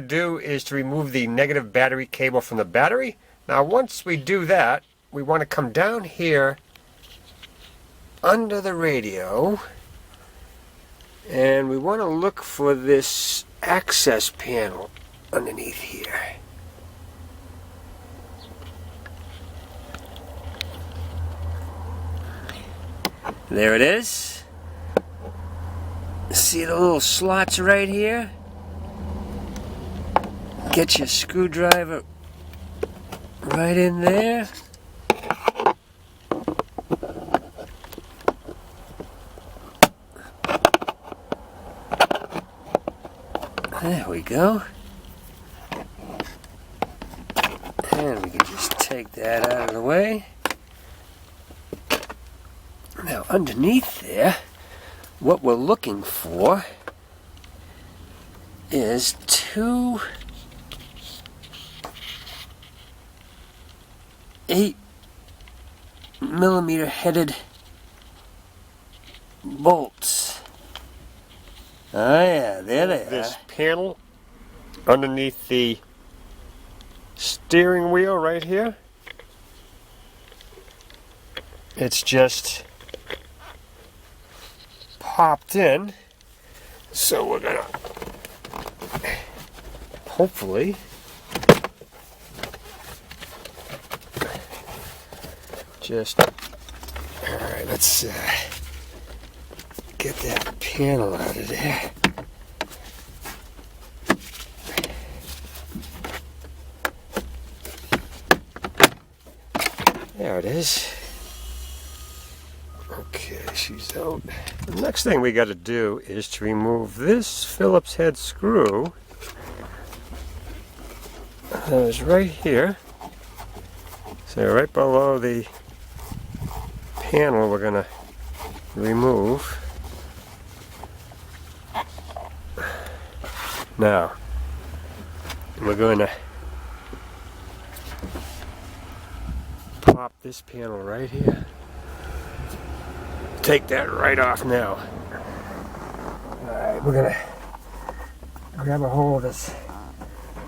Do is to remove the negative battery cable from the battery. Now once we do that, we want to come down here under the radio and we want to look for this access panel underneath here. There it is. See the little slots right here? Get your screwdriver right in there. There we go. And we can just take that out of the way. Now underneath there, what we're looking for is two 8mm headed bolts. Oh yeah, there they are. This panel underneath the steering wheel right here. It's just popped in, so we're gonna hopefully just, alright, let's get that panel out of there. There it is. Okay, she's out. The next thing we got to do is to remove this Phillips head screw that is right here. So right below the panel we're going to remove. Now we're going to pop this panel right here. Take that right off now. Alright, we're going to grab a hold of this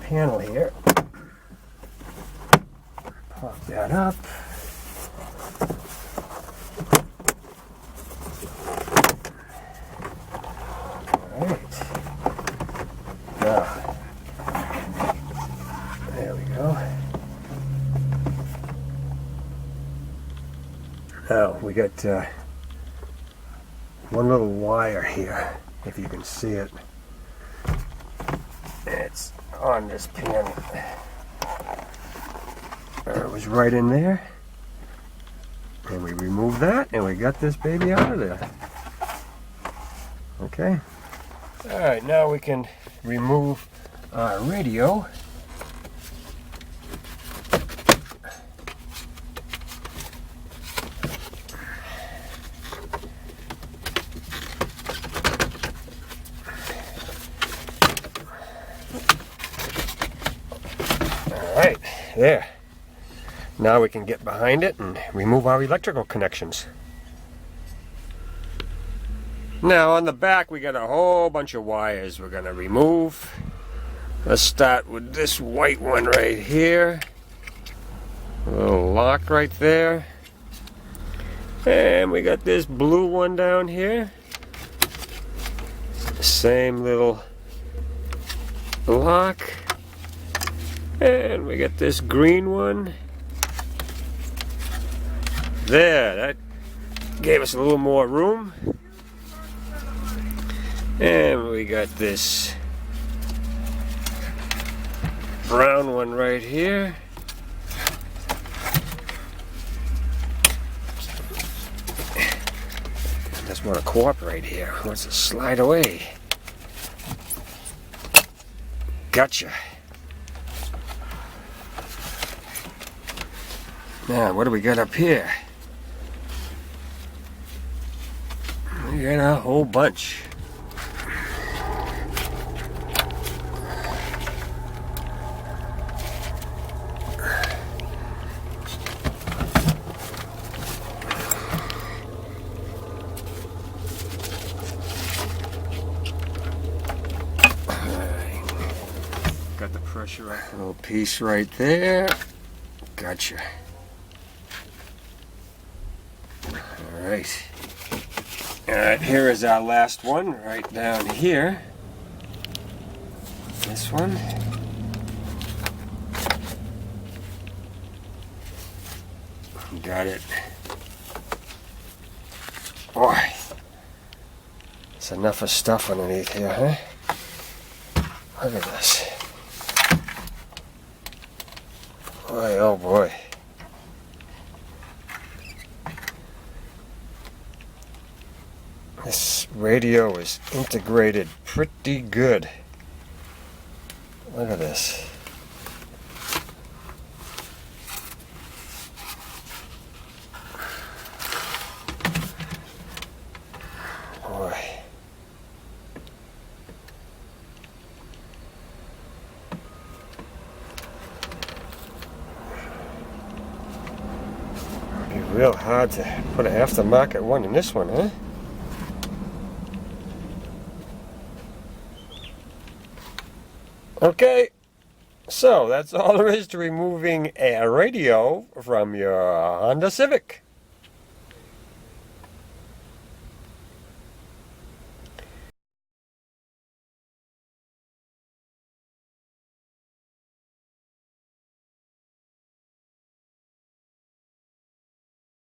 panel here. Pop that up. Alright. Now, there we go. Now, we got one little wire here, if you can see it. It's on this panel. It was right in there, and we removed that, and we got this baby out of there. Okay. All right, now we can remove our radio. All right, there. Now we can get behind it and remove our electrical connections. Now on the back we got a whole bunch of wires we're going to remove. Let's start with this white one right here. A little lock right there. And we got this blue one down here. Same little lock. And we got this green one. There, that gave us a little more room. And we got this brown one right here. Doesn't want to cooperate here. Wants to slide away. Gotcha. Now, what do we got up here? We got a whole bunch. got the pressure up. A little piece right there. Gotcha. Alright. Alright, here is our last one, right down here. This one. Got it. Boy. There's enough of stuff underneath here, huh? Look at this. Boy, oh boy. This radio is integrated pretty good. Look at this. Boy. It'd be real hard to put an aftermarket one in this one, huh? Okay, so that's all there is to removing a radio from your Honda Civic.